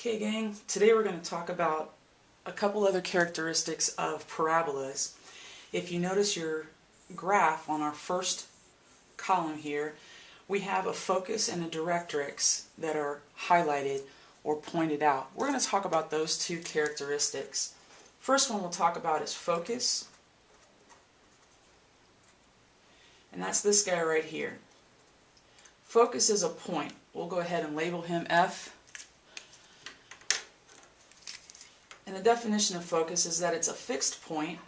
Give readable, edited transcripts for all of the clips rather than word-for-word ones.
Okay, gang, today we're going to talk about a couple other characteristics of parabolas. If you notice your graph on our first column here, we have a focus and a directrix that are highlighted or pointed out. We're going to talk about those two characteristics. First one we'll talk about is focus, and that's this guy right here. Focus is a point. We'll go ahead and label him F. And the definition of focus is that it's a fixed point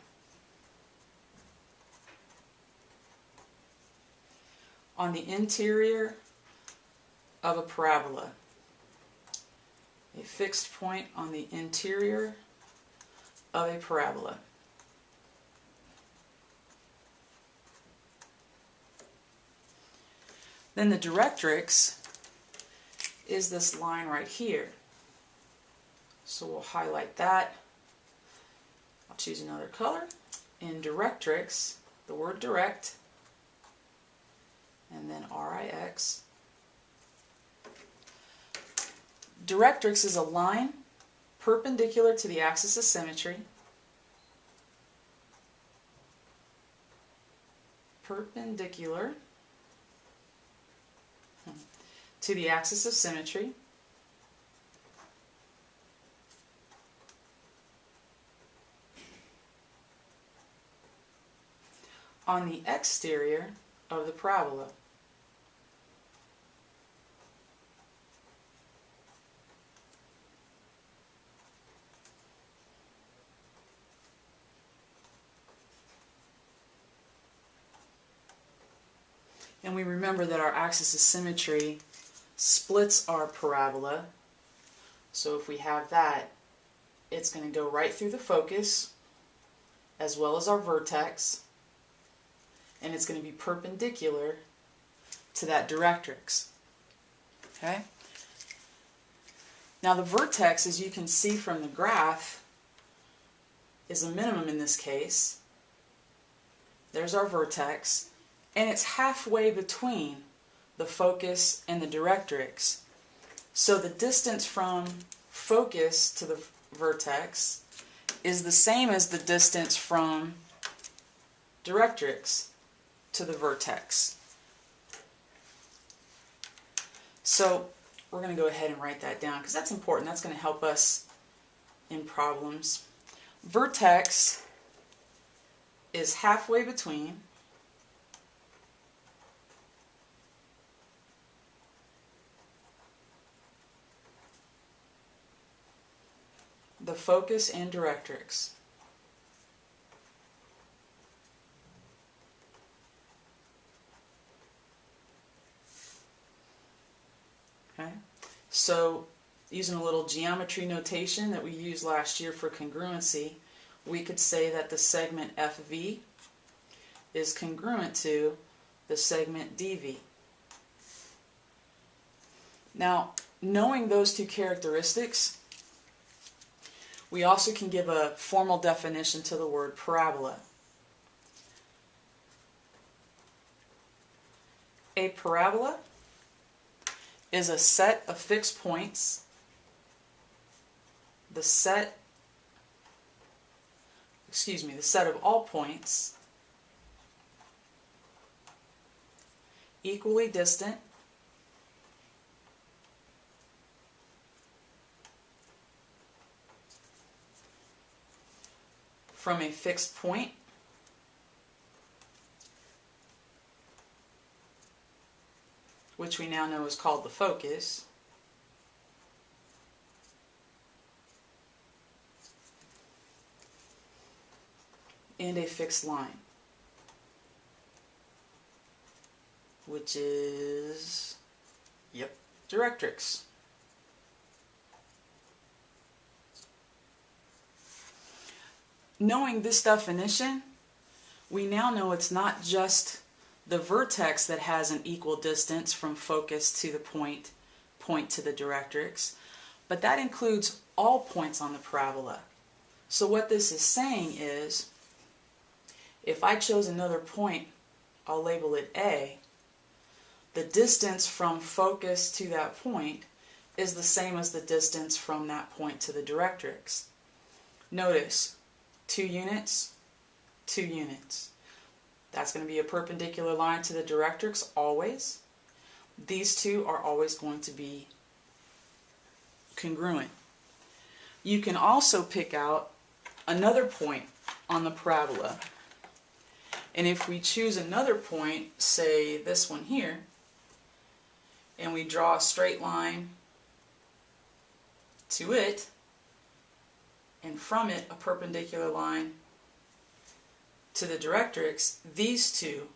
on the interior of a parabola. A fixed point on the interior of a parabola. Then the directrix is this line right here. So we'll highlight that. I'll choose another color. In Directrix, the word direct, and then RIX. Directrix is a line perpendicular to the axis of symmetry. Perpendicular to the axis of symmetry. On the exterior of the parabola. And we remember that our axis of symmetry splits our parabola. So if we have that, it's going to go right through the focus as well as our vertex. And it's going to be perpendicular to that directrix. Okay? Now the vertex, as you can see from the graph, is a minimum in this case. There's our vertex, and it's halfway between the focus and the directrix. So the distance from focus to the vertex is the same as the distance from directrix to the vertex. So we're going to go ahead and write that down because that's important. That's going to help us in problems. Vertex is halfway between the focus and directrix. Okay, so using a little geometry notation that we used last year for congruency, we could say that the segment FV is congruent to the segment DV. Now, knowing those two characteristics, we also can give a formal definition to the word parabola. A parabola is a set of fixed points, the set of all points equally distant from a fixed point which we now know is called the focus, and a fixed line, which is, directrix. Knowing this definition, we now know it's not just the vertex that has an equal distance from focus to the point to the directrix, but that includes all points on the parabola. So what this is saying is, if I chose another point, I'll label it A, the distance from focus to that point is the same as the distance from that point to the directrix. Notice, 2 units, 2 units. That's going to be a perpendicular line to the directrix always. These two are always going to be congruent. You can also pick out another point on the parabola. And if we choose another point, say this one here, and we draw a straight line to it, and from it a perpendicular line to the directrix, these two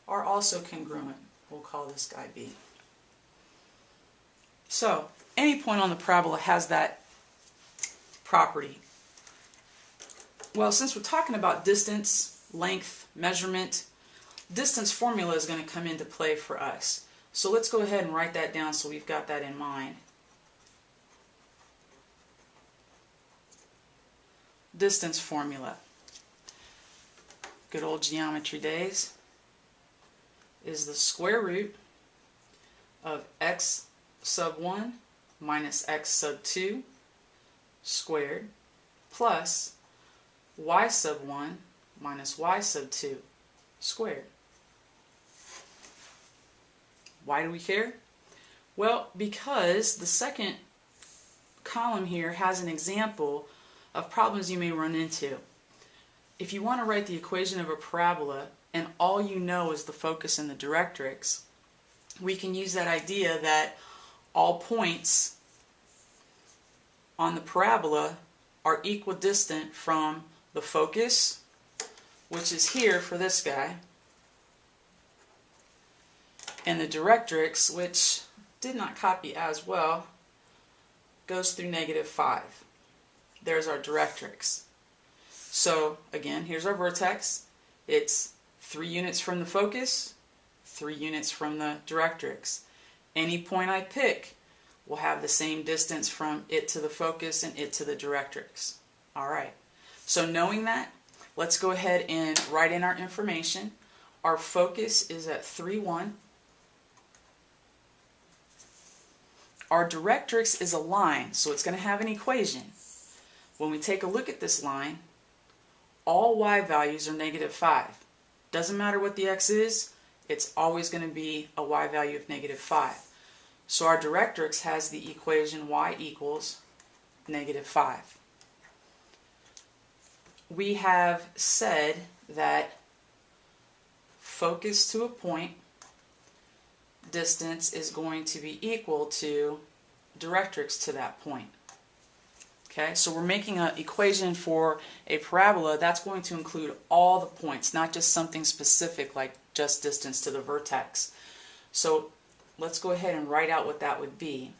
are also congruent. We'll call this guy B. So, any point on the parabola has that property. Well, since we're talking about distance, length, measurement, distance formula is going to come into play for us. So let's go ahead and write that down so we've got that in mind. Distance formula. Good old geometry days. Is the square root of x sub 1 minus x sub 2 squared plus y sub 1 minus y sub 2 squared. Why do we care? Well, because the second column here has an example of problems you may run into. If you want to write the equation of a parabola and all you know is the focus and the directrix, we can use that idea that all points on the parabola are equidistant from the focus, which is here for this guy, and the directrix, which did not copy as well, goes through -5. There's our directrix. So again, here's our vertex. It's 3 units from the focus, 3 units from the directrix. Any point I pick will have the same distance from it to the focus and it to the directrix. Alright, so knowing that, let's go ahead and write in our information. Our focus is at 3, 1. Our directrix is a line, so it's going to have an equation. When we take a look at this line, all y values are -5. Doesn't matter what the x is, it's always going to be a y value of -5. So our directrix has the equation y equals -5. We have said that focus to a point distance is going to be equal to directrix to that point. Okay, so we're making an equation for a parabola that's going to include all the points, not just something specific like just distance to the vertex. So let's go ahead and write out what that would be.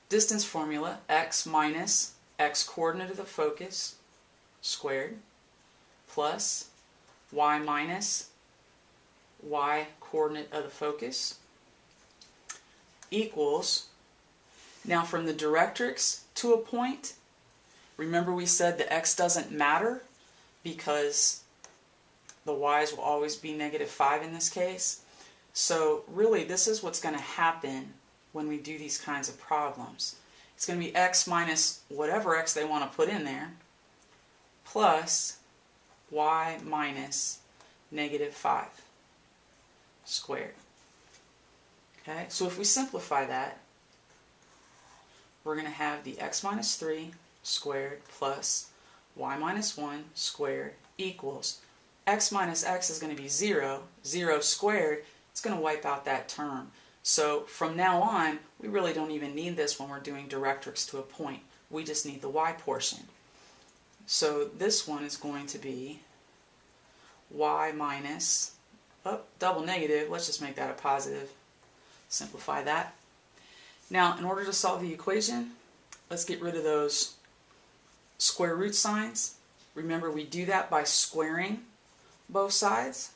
Distance formula, x minus x coordinate of the focus squared plus y minus y coordinate of the focus equals, now from the directrix to a point, remember we said the x doesn't matter because the y's will always be -5 in this case. So really this is what's going to happen when we do these kinds of problems. It's going to be x minus whatever x they want to put in there plus y minus -5 squared. Okay, so if we simplify that, we're going to have the x minus 3 squared plus y minus 1 squared equals x minus x is going to be 0. 0 squared, it's going to wipe out that term. So from now on, we really don't even need this when we're doing directrix to a point. We just need the y portion. So this one is going to be y minus, double negative, let's just make that a positive. Simplify that. Now, in order to solve the equation, let's get rid of those square root signs. Remember, we do that by squaring both sides.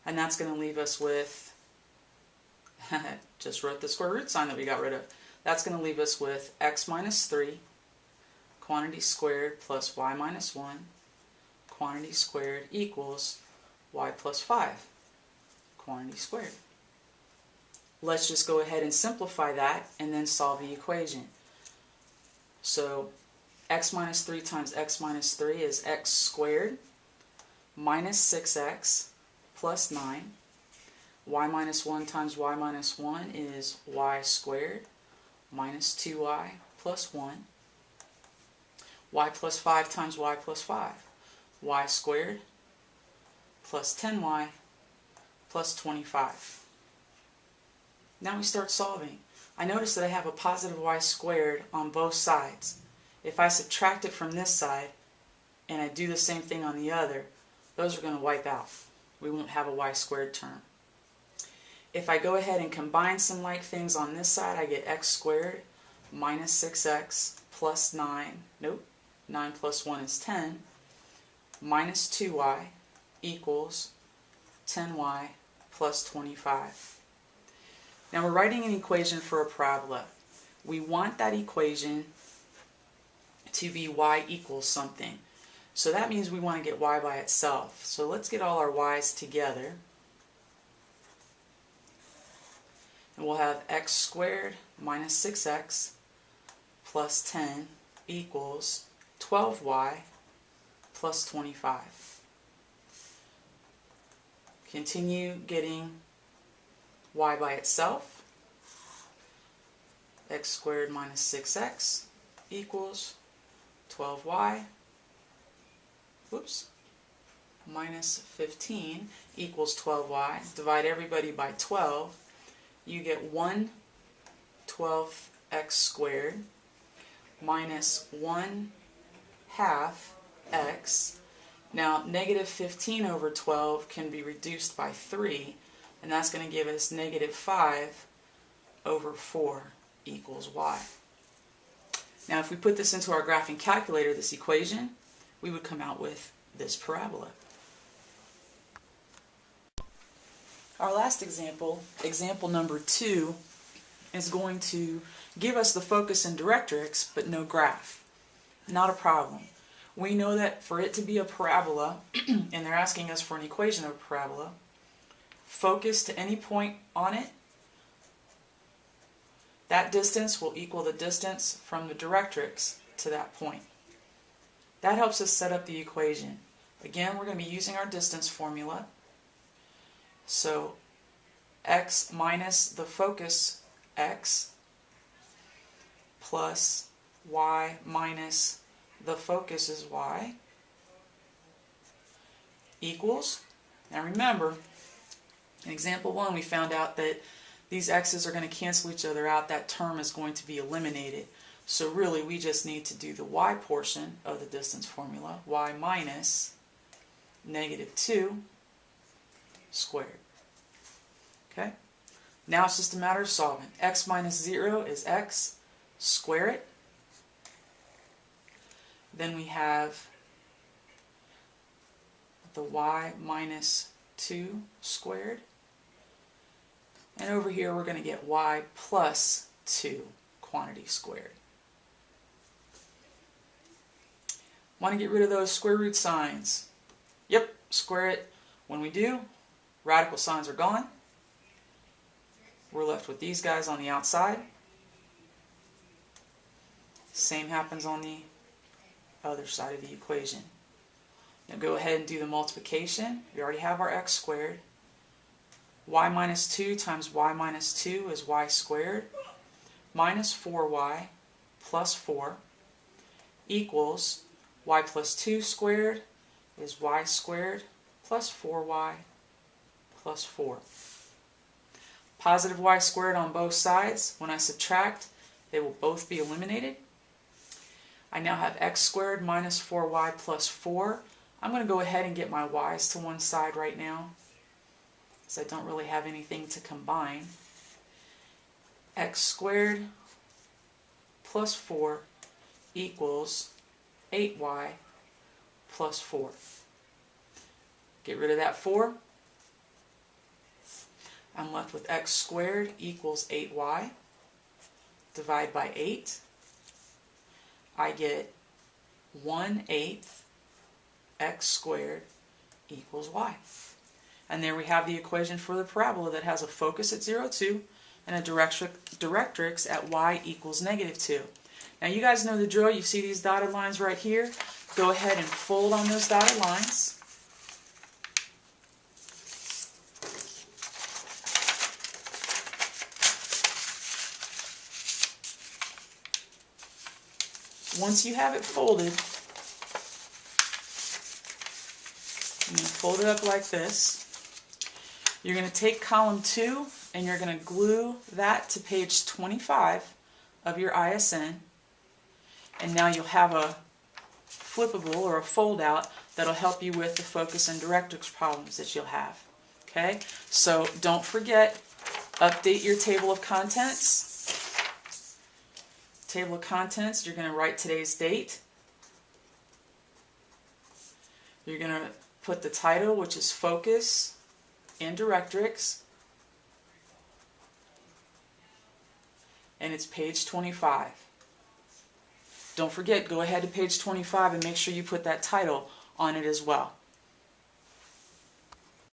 And that's going to leave us with, just wrote the square root sign that we got rid of. That's going to leave us with x minus 3, quantity squared, plus y minus 1, quantity squared equals y plus 5, quantity squared. let's just go ahead and simplify that and then solve the equation. So x minus 3 times x minus 3 is x squared minus 6x plus 9. Y minus 1 times y minus 1 is y squared minus 2y plus 1. Y plus 5 times y plus 5. Y squared plus 10y plus 25. Now we start solving. I notice that I have a positive y squared on both sides. If I subtract it from this side and I do the same thing on the other, those are going to wipe out. We won't have a y squared term. If I go ahead and combine some like things on this side, I get x squared minus 6x plus 9. Nope, 9 plus 1 is 10. Minus 2y equals 10y plus 25. Now we're writing an equation for a parabola. We want that equation to be y equals something. So that means we want to get y by itself. So let's get all our y's together. And we'll have x squared minus 6x plus 10 equals 12y plus 25. Continue getting y by itself. X squared minus 6x equals 12y minus 15 equals 12y. Divide everybody by 12. You get 1 12th x squared minus 1 half x. Now negative 15 over 12 can be reduced by 3, and that's going to give us negative 5 over 4 equals y. Now if we put this into our graphing calculator, this equation, we would come out with this parabola. Our last example, example number 2, is going to give us the focus in Directrix but no graph. Not a problem. We know that for it to be a parabola, and they're asking us for an equation of a parabola, focus to any point on it, that distance will equal the distance from the directrix to that point. That helps us set up the equation. Again, we're going to be using our distance formula. So x minus the focus x plus y minus the focus is y equals, now remember, in example 1 we found out that these x's are going to cancel each other out. That term is going to be eliminated. So really we just need to do the y portion of the distance formula, y minus negative 2 squared. Okay? Now it's just a matter of solving. X minus 0 is x, square it. Then we have the y minus 2 squared. And over here we're going to get y plus 2 quantity squared. Want to get rid of those square root signs? Yep, square it. When we do, radical signs are gone. We're left with these guys on the outside. Same happens on the other side of the equation. Now go ahead and do the multiplication. We already have our x squared. Y minus 2 times y minus 2 is y squared minus 4y plus 4 equals y plus 2 squared is y squared plus 4y plus 4. Positive y squared on both sides. When I subtract, they will both be eliminated. I now have x squared minus 4y plus 4. I'm going to go ahead and get my y's to one side right now, because I don't really have anything to combine. X squared plus 4 equals 8y plus 4. Get rid of that 4. I'm left with x squared equals 8y. Divide by 8. I get 1/8 x squared equals y. And there we have the equation for the parabola that has a focus at 0, 2, and a directrix at y equals -2. Now you guys know the drill. You see these dotted lines right here? Go ahead and fold on those dotted lines. Once you have it folded, you're going to fold it up like this. You're going to take column 2 and you're going to glue that to page 25 of your ISN, and now you'll have a flippable or a fold out that'll help you with the focus and directrix problems that you'll have. Okay, so don't forget, update your table of contents. Table of contents, you're going to write today's date. You're going to put the title, which is Focus and Directrix, and it's page 25. Don't forget, go ahead to page 25 and make sure you put that title on it as well.